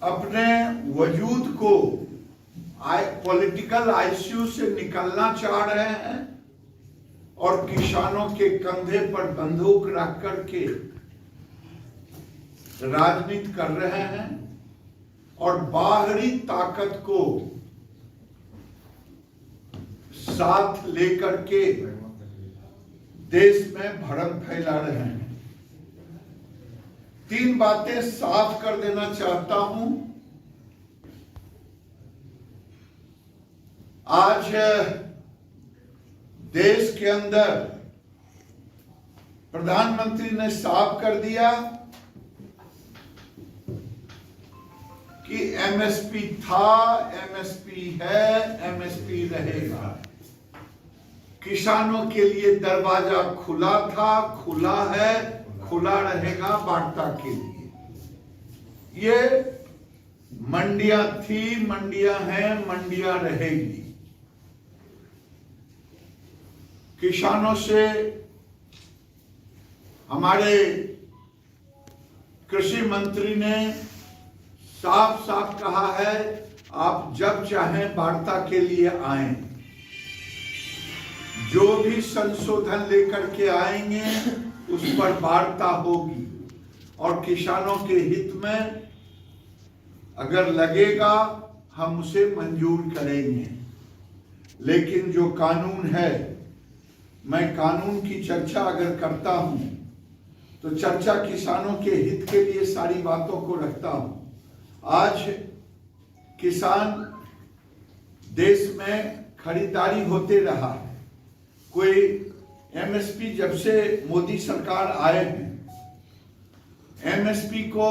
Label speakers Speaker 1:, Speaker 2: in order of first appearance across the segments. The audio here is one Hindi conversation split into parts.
Speaker 1: अपने वजूद को पॉलिटिकल आईसीयू से निकलना चाह रहे हैं और किसानों के कंधे पर बंदूक रख करके राजनीति कर रहे हैं और बाहरी ताकत को साथ लेकर के देश में भ्रम फैला रहे हैं। 3 बातें साफ कर देना चाहता हूं। आज देश के अंदर प्रधानमंत्री ने साफ कर दिया कि एमएसपी था, एमएसपी है, एमएसपी रहेगा। किसानों के लिए दरवाजा खुला था, खुला है, खुला रहेगा वार्ता के लिए। ये मंडियां थी, मंडियां हैं, मंडियां रहेगी। किसानों से हमारे कृषि मंत्री ने साफ साफ कहा है, आप जब चाहें वार्ता के लिए आएं। जो भी संशोधन लेकर के आएंगे उस पर वार्ता होगी और किसानों के हित में अगर लगेगा हम उसे मंजूर करेंगे। लेकिन जो कानून है, मैं कानून की चर्चा अगर करता हूं तो चर्चा किसानों के हित के लिए सारी बातों को रखता हूं। आज किसान देश में खरीदारी होते रहा है। कोई एमएसपी जब से मोदी सरकार आए हैं, एमएसपी को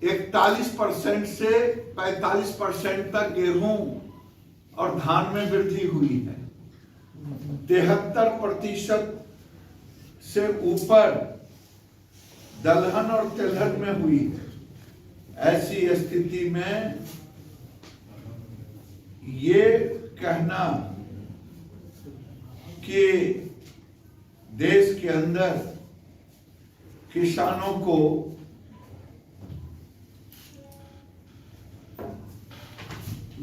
Speaker 1: 41% से 45% तक गेहूं और धान में वृद्धि हुई है। 73% से ऊपर दलहन और तिलहन में हुई है। ऐसी स्थिति में ये कहना कि देश के अंदर किसानों को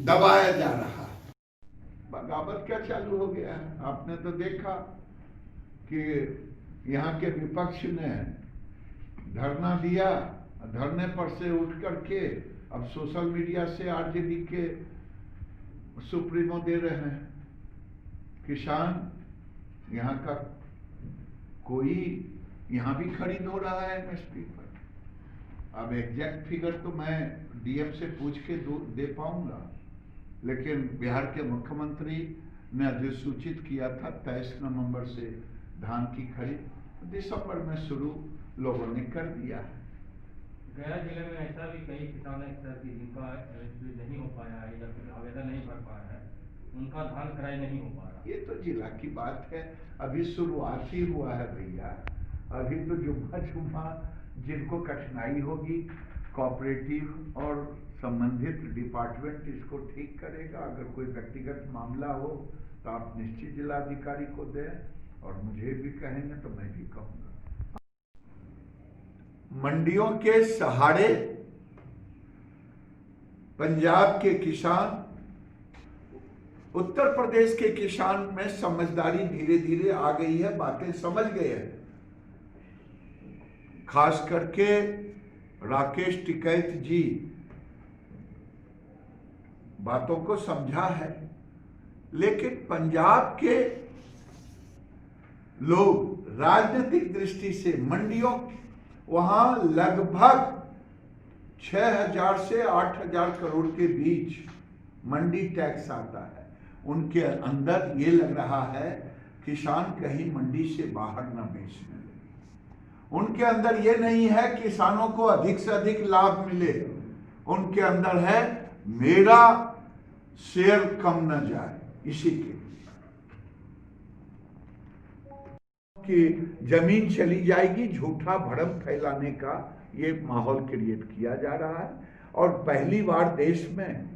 Speaker 1: दबाया जा रहा है, बगावत क्या चालू हो गया है। आपने तो देखा कि यहाँ के विपक्ष ने धरना दिया, धरने पर से उठ करके अब सोशल मीडिया से आरजेडी के सुप्रीमो दे रहे हैं। किसान यहाँ का कोई यहाँ भी खरीद हो रहा है एमएसपी पर। अब एग्जैक्ट फिगर तो मैं डीएम से पूछ के दे पाऊंगा, लेकिन बिहार के मुख्यमंत्री ने अधिसूचित किया था 23 नवंबर से धान की खरीद, दिसंबर में शुरू लोगों ने कर दिया है।
Speaker 2: गया जिले में ऐसा भी कई किसान हैं जिनका नहीं हो पाया है या फिर आवेदन नहीं भर पाया है, उनका धान क्रय नहीं हो पा रहा।
Speaker 1: ये तो जिला की बात है, अभी शुरुआत ही हुआ है भैया। अभी तो जुम्मा जिनको कठिनाई होगी, कोऑपरेटिव और संबंधित डिपार्टमेंट इसको ठीक करेगा। अगर कोई व्यक्तिगत मामला हो तो आप निश्चित जिलाधिकारी को दें और मुझे भी कहेंगे तो मैं भी कहूंगा। मंडियों के सहारे पंजाब के किसान, उत्तर प्रदेश के किसान में समझदारी धीरे धीरे आ गई है, बातें समझ गए हैं। खास करके राकेश टिकैत जी बातों को समझा है। लेकिन पंजाब के लोग राजनीतिक दृष्टि से मंडियों, वहां लगभग 6,000 से 8,000 करोड़ के बीच मंडी टैक्स आता है। उनके अंदर ये लग रहा है किसान कहीं मंडी से बाहर न बेचने लगे। उनके अंदर ये नहीं है किसानों को अधिक से अधिक लाभ मिले, उनके अंदर है मेरा शेयर कम न जाए। इसी के कि जमीन चली जाएगी, झूठा भ्रम फैलाने का ये माहौल क्रिएट किया जा रहा है। और पहली बार देश में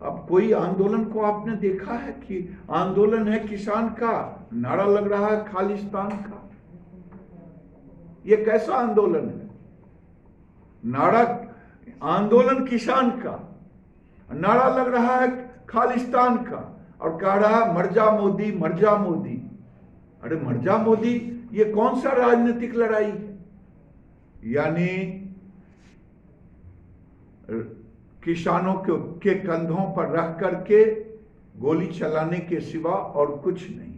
Speaker 1: अब कोई आंदोलन को आपने देखा है कि आंदोलन है किसान का, नारा लग रहा है खालिस्तान का। ये कैसा आंदोलन है? नारा आंदोलन किसान का, नारा लग रहा है खालिस्तान का, और कह रहा है मर जा मोदी, मर जा मोदी। अरे मर जा मोदी, ये कौन सा राजनीतिक लड़ाई है? यानी किसानों के कंधों पर रख करके गोली चलाने के सिवा और कुछ नहीं।